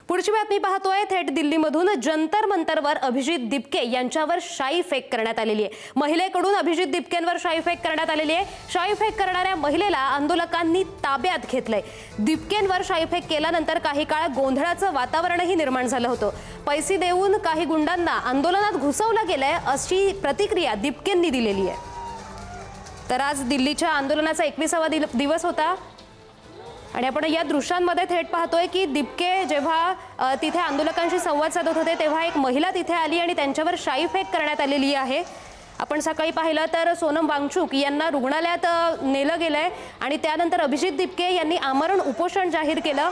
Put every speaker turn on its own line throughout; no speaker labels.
पुढची बातमी पाहतोय थेट दिल्लीमधून जंतर मंतरवर अभिजित दिपके यांच्यावर शाई फेक करण्यात आलेली आहे। महिलेकडून अभिजित दिपकेंवर शाई फेक करण्यात आलेली आहे। शाई फेक करणाऱ्या महिलेला आंदोलकांनी ताब्यात घेतलंय। दिपकेंवर शाई फेक केल्यानंतर काही काळ गोंधळाचं वातावरणही निर्माण झालं होतं। पैसे देऊन काही गुंडांना आंदोलनात घुसवलं गेलंय अशी प्रतिक्रिया दिपकेंनी दिलेली आहे। तर आज दिल्लीच्या आंदोलनाचा 21वा दिवस होता आणि आपण या दृश्यांमध्ये थेट पाहतोय की दिपके जेव्हा तिथे आंदोलकांशी संवाद साधत होते तेव्हा एक महिला तिथे आली आणि त्यांच्यावर शाई फेक करण्यात आलेली आहे। आपण सकाळी पाहिलं तर सोनम वांगचुक यांना रुग्णालयात नेलं गेलंय आणि त्यानंतर अभिजित दिपके यांनी आमरण उपोषण जाहीर केलं।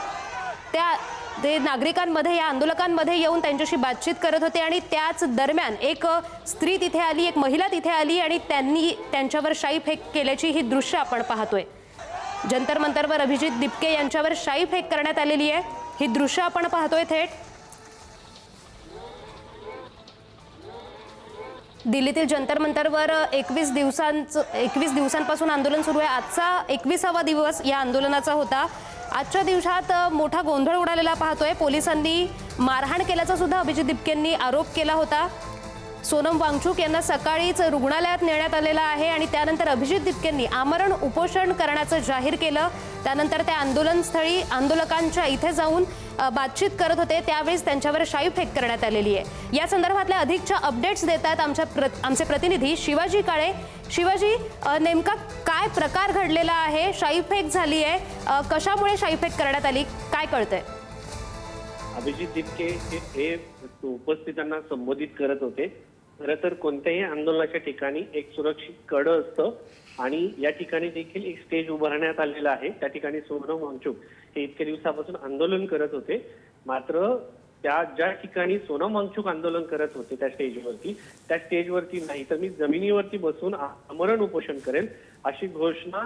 ते नागरिकांमध्ये या आंदोलकांमध्ये येऊन त्यांच्याशी बातचीत करत होते आणि त्याच दरम्यान एक स्त्री तिथे आली, एक महिला तिथे आली आणि त्यांनी त्यांच्यावर शाई फेक केल्याची ही दृश्य आपण पाहतोय। जंतर मंतरवर अभिजित दिपके यांच्यावर शाई फेक करण्यात आलेली आहे। ही दृश्य आपण पाहतोय थेट दिल्लीतील जंतर मंतरवर 21 दिवसांपासून आंदोलन सुरू आहे। आजचा 21वा दिवस या आंदोलनाचा होता। आजच्या दिवसात मोठा गोंधळ उडालेला पाहतोय। पोलिसांनी मारहाण केल्याचा सुद्धा अभिजित दिपकेंनी आरोप केला होता। सोनम वांगचुक यांना सकाळीच रुग्णालयात नेण्यात आलेला आहे आणि त्यानंतर अभिजित दिपकेंनी आमरण उपोषण करण्याचं जाहीर केलं। त्यानंतर ते आंदोलनस्थळी आंदोलकांच्या इथे जाऊन बातचीत करत होते, त्यावेळेस त्यांच्यावर शाई फेक करण्यात आलेली आहे। या संदर्भातल्या अधिकच्या अपडेट्स देतात आमचे प्रतिनिधी शिवाजी काळे। शिवाजी, नेमका काय प्रकार घडलेला आहे? शाई फेक झाली आहे, कशामुळे शाई फेक करण्यात आली, काय कळतंय?
अभिजित दिपके हे उपस्थितांना संबोधित करत होते। खरं तर कोणत्याही आंदोलनाच्या ठिकाणी एक सुरक्षित कड असतं आणि या ठिकाणी देखील एक स्टेज उभारण्यात आलेला आहे। त्या ठिकाणी सोनम वांगचुक हे इतक्या दिवसापासून आंदोलन करत होते। मात्र ज्या ठिकाणी सोनम वांगचुक आंदोलन करत होते त्या स्टेजवरती नाही तर मी जमिनीवरती बसून आमरण उपोषण करेल अशी घोषणा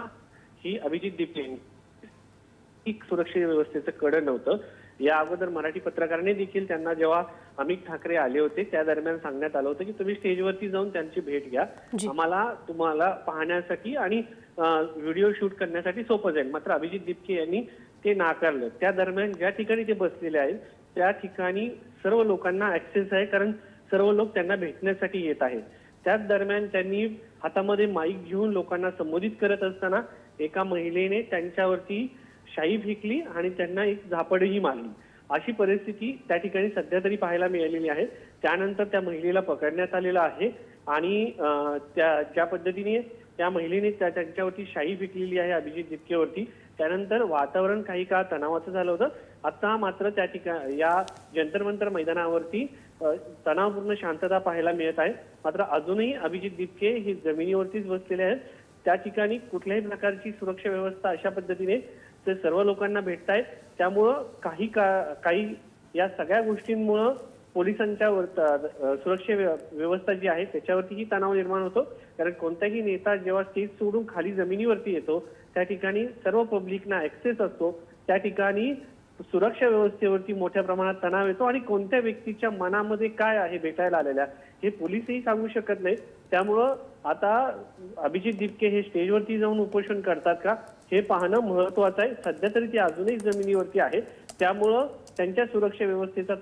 ही अभिजित दिपके यांनी सुरक्षा व्यवस्थेचं कड नव्हतं। या अगोदर मराठी पत्रकारांनी देखील त्यांना जेव्हा अमित ठाकरे आले होते त्या दरम्यान सांगण्यात आलं होतं की तुम्ही स्टेजवरती जाऊन त्यांची भेट घ्या, आम्हाला तुम्हाला पाहण्यासाठी आणि व्हिडिओ शूट करण्यासाठी सोपं जाईल। मात्र अभिजित दिपके यांनी ते नाकारलं। त्या दरम्यान ज्या ठिकाणी ते बसलेले आहेत त्या ठिकाणी सर्व लोकांना ऍक्सेस आहे, कारण सर्व लोक त्यांना भेटण्यासाठी येत आहेत। त्याच दरम्यान त्यांनी हातामध्ये माईक घेऊन लोकांना संबोधित करत असताना एका महिलेने त्यांच्यावरती शाई फेकली आणि त्यांना एक झापडही मारली। अशी परिस्थिती त्या ठिकाणी सध्या तरी पाहायला मिळालेली आहे। त्यानंतर त्या महिलेला पकडण्यात आलेलं आहे आणि ज्या पद्धतीने त्या महिलेने त्यांच्यावरती शाई फेकलेली आहे अभिजित दिपकेवरती, त्यानंतर वातावरण काही काळ तणावाचं झालं होतं। आता मात्र त्या ठिकाणी या जंतर मंतर मैदानावरती तणावपूर्ण शांतता पाहायला मिळत आहे। मात्र अजूनही अभिजित दिपके हे जमिनीवरतीच बसलेले आहेत। त्या ठिकाणी कुठल्याही प्रकारची सुरक्षा व्यवस्था अशा पद्धतीने ते सर्व लोकांना भेटतायत। त्यामुळं काही या सगळ्या गोष्टींमुळं पोलिसांच्या सुरक्षा व्यवस्था जी आहे त्याच्यावरतीही तणाव निर्माण होतो, कारण कोणताही नेता जेव्हा स्टेज सोडून खाली जमिनीवरती येतो त्या ठिकाणी सर्व पब्लिकना ऍक्सेस असतो, त्या ठिकाणी सुरक्षा व्यवस्थेवरती मोठ्या प्रमाणात तणाव येतो आणि कोणत्या व्यक्तीच्या मनामध्ये काय आहे भेटायला आलेल्या हे पोलिसही सांगू शकत नाही। त्यामुळं आता अभिजित दिपके हे स्टेजवरती जाऊन उपोषण करतात का हे पाहणं महत्वाचं आहे। सध्या तरी ते अजूनही जमिनीवरती आहे, त्यामुळं त्यांच्या सुरक्षा व्यवस्थेचा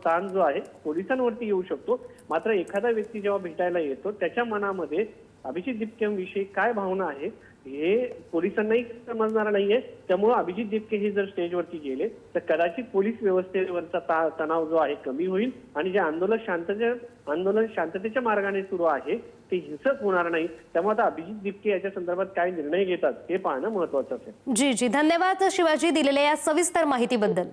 ताण जो आहे पोलिसांवरती येऊ शकतो। मात्र एखादा व्यक्ती जेव्हा भेटायला येतो त्याच्या मनामध्ये अभिजित दिपकेंविषयी काय भावना आहे हे पोलिसांनाही समजणार नाहीये। त्यामुळे अभिजित दिपके हे जर स्टेजवरती गेले तर कदाचित पोलीस व्यवस्थेवरचा तणाव जो आहे कमी होईल आणि जे आंदोलन शांततेच्या मार्गाने सुरू आहे ते हिंसक होणार नाही। त्यामुळे आता अभिजित दिपके याच्या संदर्भात काय निर्णय घेतात हे पाहणं महत्वाचं असेल।
जी धन्यवाद शिवाजी दिलेल्या या सविस्तर माहितीबद्दल।